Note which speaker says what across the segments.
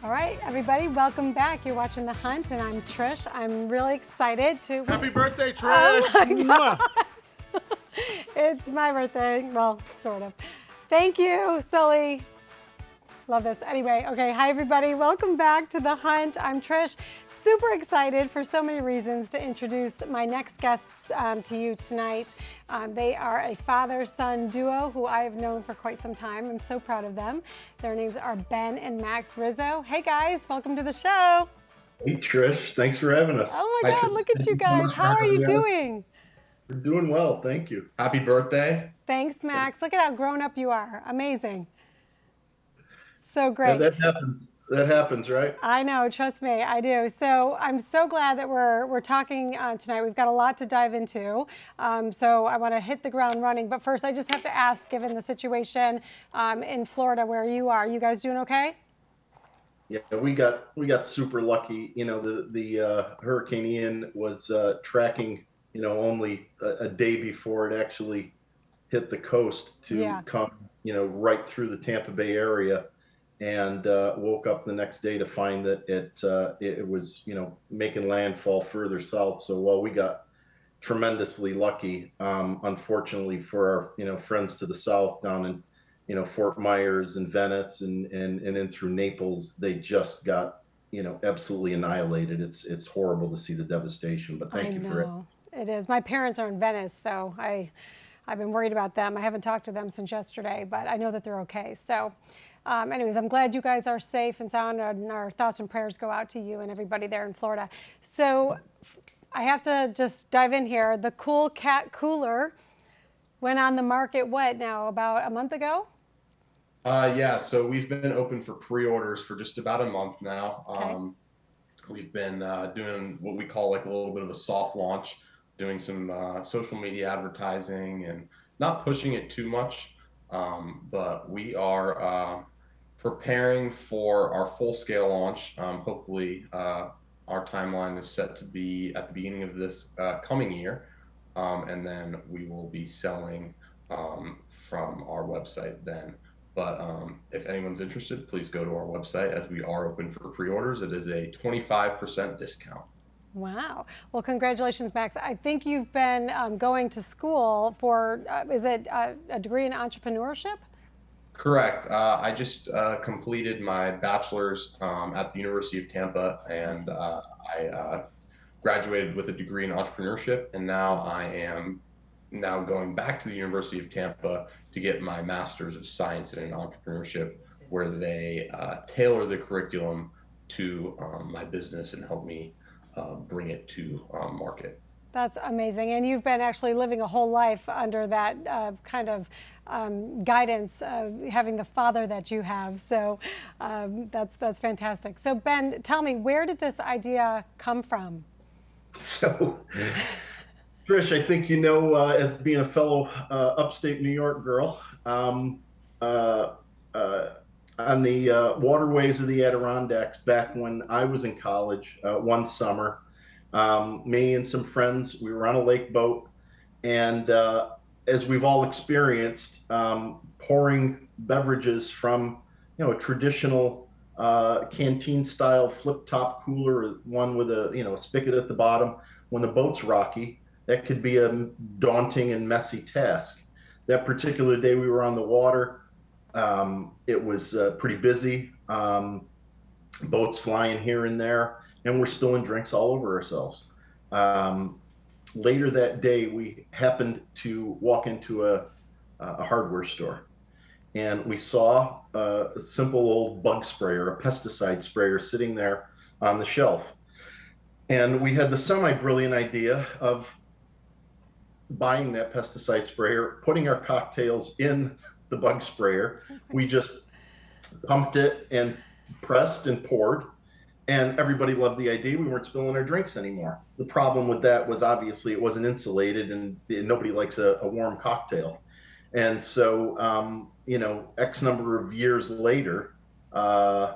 Speaker 1: All right, everybody, welcome back. You're watching The Hunt, and I'm Trish. I'm really excited to...
Speaker 2: Happy birthday, Trish!
Speaker 1: Oh my God. It's my birthday. Well, sort of. Thank you, Sully. Love this. Anyway, okay, hi everybody. Welcome back to The Hunt. I'm Trish. Super excited for so many reasons to introduce my next guests to you tonight. They are a father-son duo who I have known for quite some time. I'm so proud of them. Their names are Ben and Max Rizzo. Hey guys, welcome to the show.
Speaker 3: Hey Trish, thanks for having us.
Speaker 1: Oh my God, look at you guys. How are you doing?
Speaker 3: We're doing well, thank you.
Speaker 2: Happy birthday.
Speaker 1: Thanks, Max. Look at how grown up you are. Amazing. So great.
Speaker 3: That happens, right?
Speaker 1: I know, trust me, I do. So I'm so glad that we're talking tonight. We've got a lot to dive into. So I want to hit the ground running. But first, I just have to ask, given the situation in Florida where you are guys doing okay?
Speaker 3: Yeah, we got super lucky. You know, the Hurricane Ian was tracking, only a day before it actually hit the coast to come, right through the Tampa Bay area. And woke up the next day to find that it was making landfall further south. So while we got tremendously lucky, unfortunately for our friends to the south down in Fort Myers and Venice and in through Naples, they just got absolutely annihilated. It's horrible to see the devastation. But thank you for it.
Speaker 1: It is. My parents are in Venice, so I've been worried about them. I haven't talked to them since yesterday, but I know that they're okay. So. Anyways, I'm glad you guys are safe and sound, and our thoughts and prayers go out to you and everybody there in Florida. So I have to just dive in here. The Cool Cat Cooler went on the market, what now, about a month ago?
Speaker 2: Yeah, so we've been open for pre-orders for just about a month now.
Speaker 1: Okay.
Speaker 2: We've been doing what we call like a little bit of a soft launch, doing some social media advertising and not pushing it too much. But we are preparing for our full-scale launch. Hopefully, our timeline is set to be at the beginning of this coming year, and then we will be selling from our website then. But if anyone's interested, please go to our website as we are open for pre-orders. It is a 25% discount.
Speaker 1: Wow. Well, congratulations, Max. I think you've been going to school for, is it a degree in entrepreneurship?
Speaker 2: Correct. I just completed my bachelor's at the University of Tampa, and I graduated with a degree in entrepreneurship, and now I am going back to the University of Tampa to get my master's of science in entrepreneurship, where they tailor the curriculum to my business and help me bring it to market.
Speaker 1: That's amazing. And you've been actually living a whole life under that kind of guidance, having the father that you have. So that's fantastic. So Ben, tell me, where did this idea come from?
Speaker 3: So, Trish, I think as being a fellow upstate New York girl, on the waterways of the Adirondacks back when I was in college, one summer, me and some friends, we were on a lake boat, and as we've all experienced, pouring beverages from a traditional canteen style flip top cooler, one with a spigot at the bottom. When the boat's rocky, that could be a daunting and messy task. That particular day we were on the water, it was pretty busy, boats flying here and there, and we're spilling drinks all over ourselves. Later that day, we happened to walk into a hardware store, and we saw a simple old bug sprayer, a pesticide sprayer, sitting there on the shelf. And we had the semi-brilliant idea of buying that pesticide sprayer, putting our cocktails in the bug sprayer. We just pumped it and pressed and poured, and everybody loved the idea. We weren't spilling our drinks anymore. The problem with that was obviously it wasn't insulated, and nobody likes a warm cocktail. And so, X number of years later, I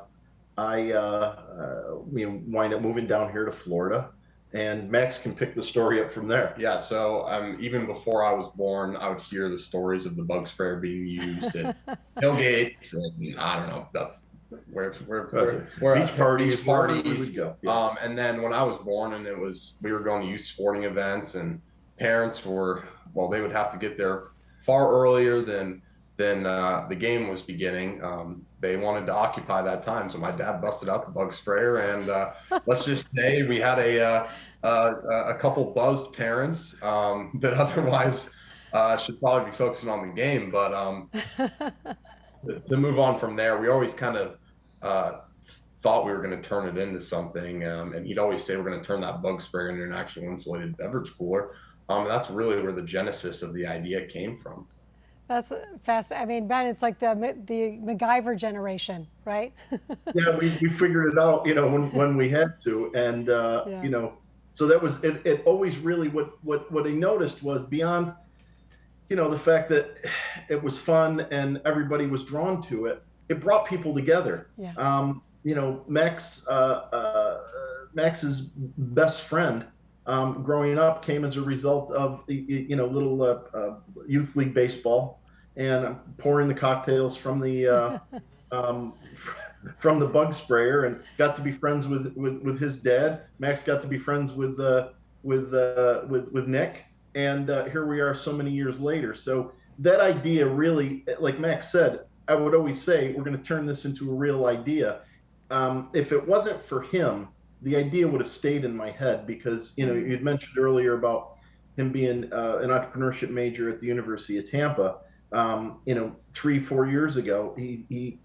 Speaker 3: wind up moving down here to Florida, and Max can pick the story up from there.
Speaker 2: Yeah, so even before I was born, I would hear the stories of the bug sprayer being used at tailgates and I don't know,
Speaker 3: Beach parties,
Speaker 2: beach
Speaker 3: wherever we
Speaker 2: parties.
Speaker 3: would go. Yeah.
Speaker 2: And then when I was born, and we were going to youth sporting events, and parents were, well, they would have to get there far earlier than the game was beginning. They wanted to occupy that time, so my dad busted out the bug sprayer, and let's just say we had a couple buzzed parents that otherwise should probably be focusing on the game. But to move on from there, we always kind of thought we were going to turn it into something. And he'd always say, we're going to turn that bug sprayer into an actual insulated beverage cooler. That's really where the genesis of the idea came from.
Speaker 1: That's fast. I mean, Ben, it's like the MacGyver generation, right?
Speaker 3: Yeah, we figured it out, when we had to. And, so that was, it always really, what I noticed was beyond, the fact that it was fun and everybody was drawn to it, it brought people together.
Speaker 1: Yeah.
Speaker 3: Max's best friend growing up came as a result of little youth league baseball, and pouring the cocktails from the from the bug sprayer, and got to be friends with his dad. Max got to be friends with Nick, and here we are so many years later. So that idea really, like Max said, I would always say, we're going to turn this into a real idea. If it wasn't for him, the idea would have stayed in my head, because, you'd mentioned earlier about him being an entrepreneurship major at the University of Tampa. 3-4 years ago,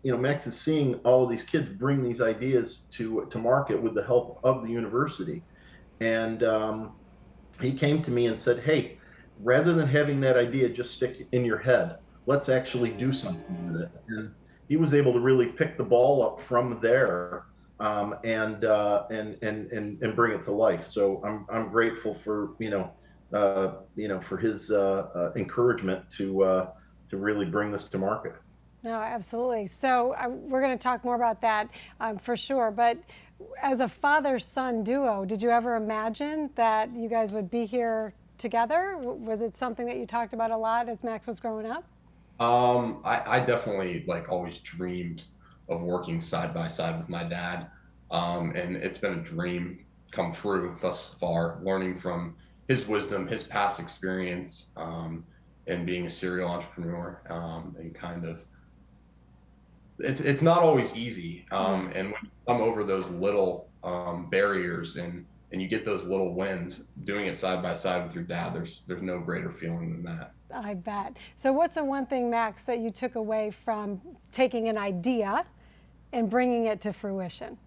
Speaker 3: Max is seeing all of these kids bring these ideas to market with the help of the university. And he came to me and said, hey, rather than having that idea just stick in your head, let's actually do something with it. And he was able to really pick the ball up from there, and bring it to life. So I'm grateful for for his encouragement to really bring this to market.
Speaker 1: No, absolutely. So we're going to talk more about that for sure. But as a father-son duo, did you ever imagine that you guys would be here together? Was it something that you talked about a lot as Max was growing up?
Speaker 2: I definitely always dreamed of working side by side with my dad. And it's been a dream come true thus far, learning from his wisdom, his past experience, and being a serial entrepreneur, and kind of, it's not always easy. And when you come over those little barriers, and you get those little wins, doing it side by side with your dad, there's no greater feeling than that.
Speaker 1: I bet. So what's the one thing, Max, that you took away from taking an idea and bringing it to fruition?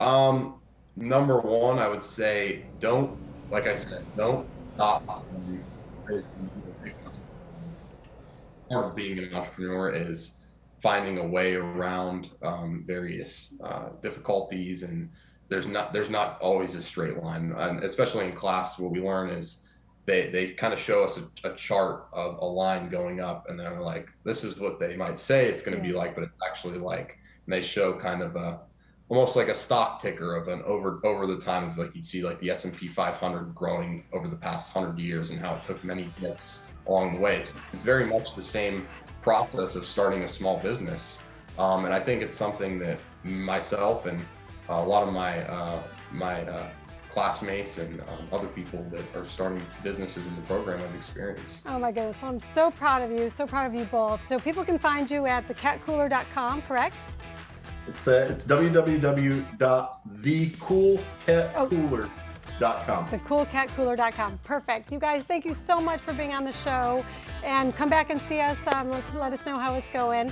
Speaker 2: Number one, I would say, don't stop. Part of being an entrepreneur is finding a way around various difficulties, and there's not always a straight line. And especially in class, what we learn is they kind of show us a chart of a line going up, and they're like, this is what they might say it's going to be like, but it's actually like, and they show kind of almost like a stock ticker of an over the time of, you'd see the S&P 500 growing over the past 100 years, and how it took many dips along the way. It's very much the same process of starting a small business. And I think it's something that myself and a lot of my classmates and other people that are starting businesses in the program have experienced.
Speaker 1: Oh my goodness, I'm so proud of you both. So people can find you at thecatcooler.com, correct?
Speaker 3: It's www.thecoolcatcooler.com.
Speaker 1: Thecoolcatcooler.com. Perfect. You guys, thank you so much for being on the show, and come back and see us. Let us know how it's going.